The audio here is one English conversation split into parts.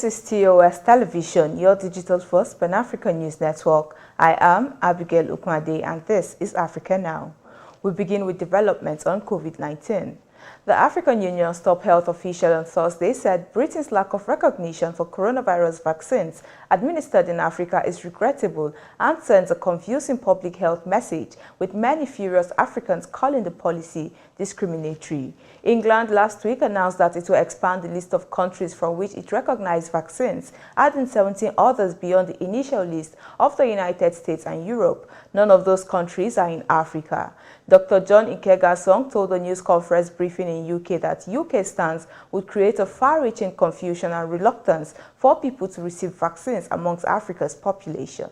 This is TOS Television, your digital-first Pan-African news network. I am Abigail Ukmade, and this is Africa Now. We begin with developments on COVID-19. The African Union's top health official on Thursday said Britain's lack of recognition for coronavirus vaccines administered in Africa is regrettable and sends a confusing public health message, with many furious Africans calling the policy discriminatory. England last week announced that it will expand the list of countries from which it recognized vaccines, adding 17 others beyond the initial list of the United States and Europe. None of those countries are in Africa. Dr. John Ikegasong told a news conference briefing in UK that UK stance would create a far-reaching confusion and reluctance for people to receive vaccines amongst Africa's population.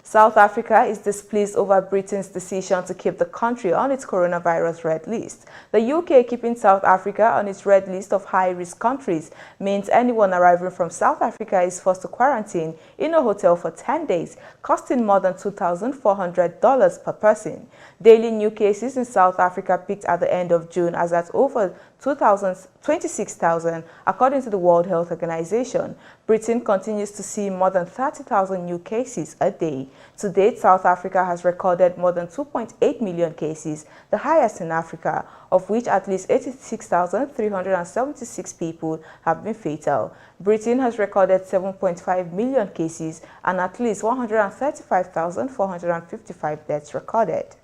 South Africa is displeased over Britain's decision to keep the country on its coronavirus red list. The UK keeping South Africa on its red list of high-risk countries means anyone arriving from South Africa is forced to quarantine in a hotel for 10 days, costing more than $2,400 per person. Daily new cases in South Africa peaked at the end of June as at over 26,000, according to the World Health Organization. Britain continues to see more than 30,000 new cases a day. To date, South Africa has recorded more than 2.8 million cases, the highest in Africa, of which at least 86,376 people have been fatal. Britain has recorded 7.5 million cases and at least 135,455 deaths recorded.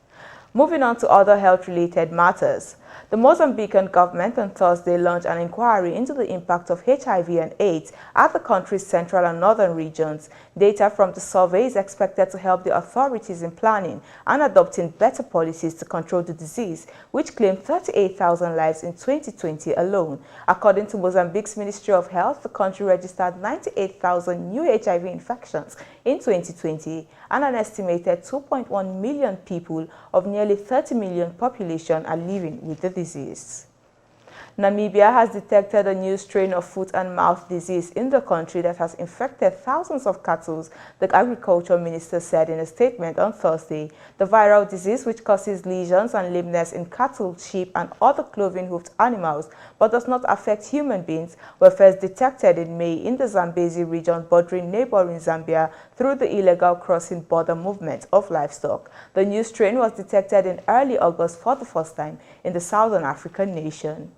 Moving on to other health-related matters. The Mozambican government on Thursday launched an inquiry into the impact of HIV and AIDS at the country's central and northern regions. Data from the survey is expected to help the authorities in planning and adopting better policies to control the disease, which claimed 38,000 lives in 2020 alone. According to Mozambique's Ministry of Health, the country registered 98,000 new HIV infections in 2020, and an estimated 2.1 million people of nearly 30 million population are living with the disease. Namibia has detected a new strain of foot and mouth disease in the country that has infected thousands of cattle, the agriculture minister said in a statement on Thursday. The viral disease, which causes lesions and lameness in cattle, sheep, and other cloven-hoofed animals, but does not affect human beings, were first detected in May in the Zambezi region bordering neighboring Zambia through the illegal crossing border movement of livestock. The new strain was detected in early August for the first time in the southern African nation.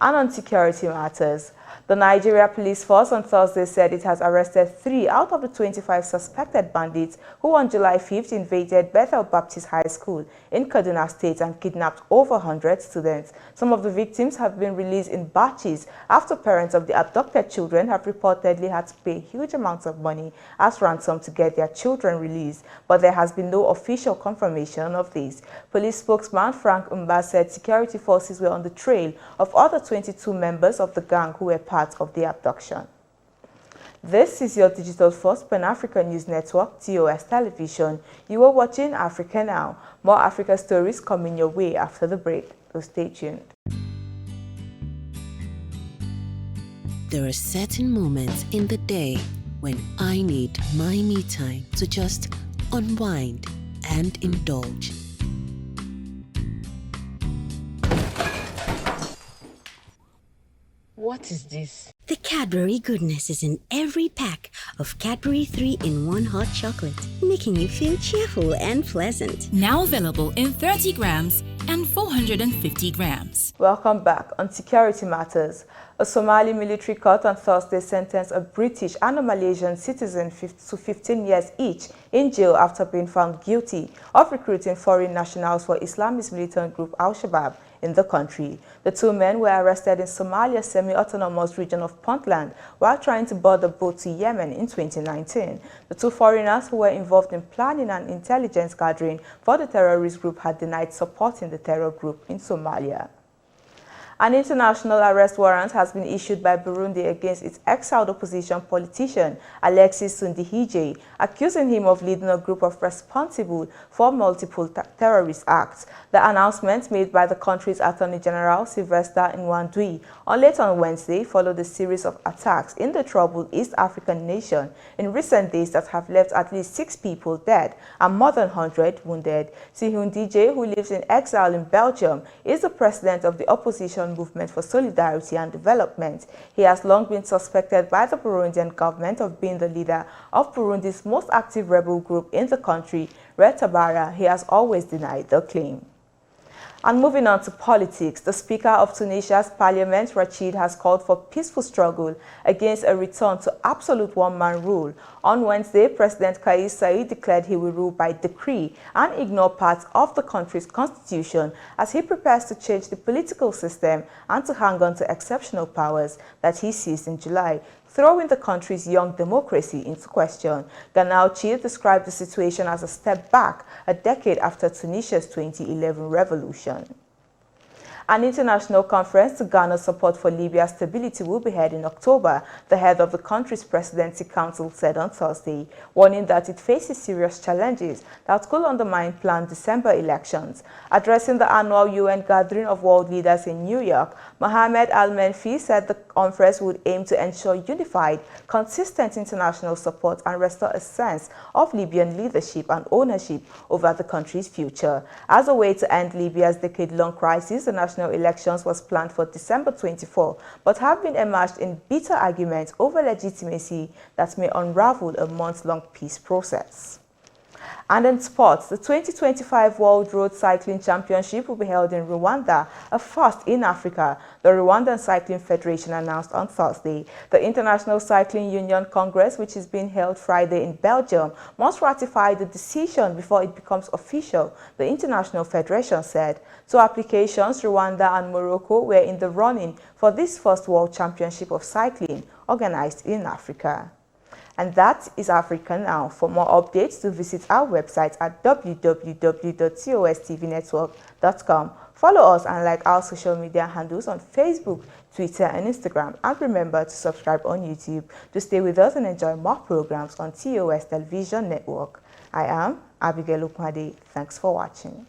And on security matters, the Nigeria police force on Thursday said it has arrested 3 out of the 25 suspected bandits who on July 5th invaded Bethel Baptist High School in Kaduna State and kidnapped over 100 students. Some of the victims have been released in batches after parents of the abducted children have reportedly had to pay huge amounts of money as ransom to get their children released, but there has been no official confirmation of this. Police spokesman Frank Umba said security forces were on the trail of other 22 members of the gang who were part of the abduction. This is your digital-first Pan-African news network, TOS Television. You are watching Africa Now. More Africa stories coming your way after the break, so stay tuned. There are certain moments in the day when I need my me time to just unwind and indulge. What is this? The Cadbury goodness is in every pack of Cadbury 3-in-1 hot chocolate, making you feel cheerful and pleasant. Now available in 30 grams and 450 grams. Welcome back on Security Matters. A Somali military court on Thursday sentenced a British and a Malaysian citizen to 15 years each in jail after being found guilty of recruiting foreign nationals for Islamist militant group Al-Shabaab in the country. The 2 men were arrested in Somalia's semi-autonomous region of Puntland while trying to board a boat to Yemen in 2019. The 2 foreigners who were involved in planning and intelligence gathering for the terrorist group had denied supporting the terror group in Somalia. An international arrest warrant has been issued by Burundi against its exiled opposition politician, Alexis Sundihije, accusing him of leading a group of responsible for multiple terrorist acts. The announcement made by the country's Attorney General, Sylvester Nwandwi, late on Wednesday followed a series of attacks in the troubled East African nation in recent days that have left at least 6 people dead and more than 100 wounded. Sundihije, who lives in exile in Belgium, is the president of the opposition African Movement for Solidarity and Development. He has long been suspected by the Burundian government of being the leader of Burundi's most active rebel group in the country, Red Tabara. He has always denied the claim. And moving on to politics, the Speaker of Tunisia's parliament, Rachid, has called for peaceful struggle against a return to absolute one-man rule. On Wednesday, President Kais Saied declared he will rule by decree and ignore parts of the country's constitution as he prepares to change the political system and to hang on to exceptional powers that he seized in July, throwing the country's young democracy into question. Ganaouchi described the situation as a step back a decade after Tunisia's 2011 revolution. An international conference to garner support for Libya's stability will be held in October, the head of the country's presidency council said on Thursday, warning that it faces serious challenges that could undermine planned December elections. Addressing the annual UN gathering of world leaders in New York, Mohamed Al-Menfi said the conference would aim to ensure unified, consistent international support and restore a sense of Libyan leadership and ownership over the country's future. As a way to end Libya's decade-long crisis, the national elections was planned for December 24, but have been immersed in bitter arguments over legitimacy that may unravel a months-long peace process. And in sports, the 2025 World Road Cycling Championship will be held in Rwanda, a first in Africa, the Rwandan Cycling Federation announced on Thursday. The International Cycling Union Congress, which is being held Friday in Belgium, must ratify the decision before it becomes official, the International Federation said. Two applications, Rwanda and Morocco, were in the running for this first World Championship of Cycling organized in Africa. And that is Africa Now. For more updates, do visit our website at www.costvnetwork.com. Follow us and like our social media handles on Facebook, Twitter, and Instagram. And remember to subscribe on YouTube to stay with us and enjoy more programs on TOS Television Network. I am Abigail Ukmade. Thanks for watching.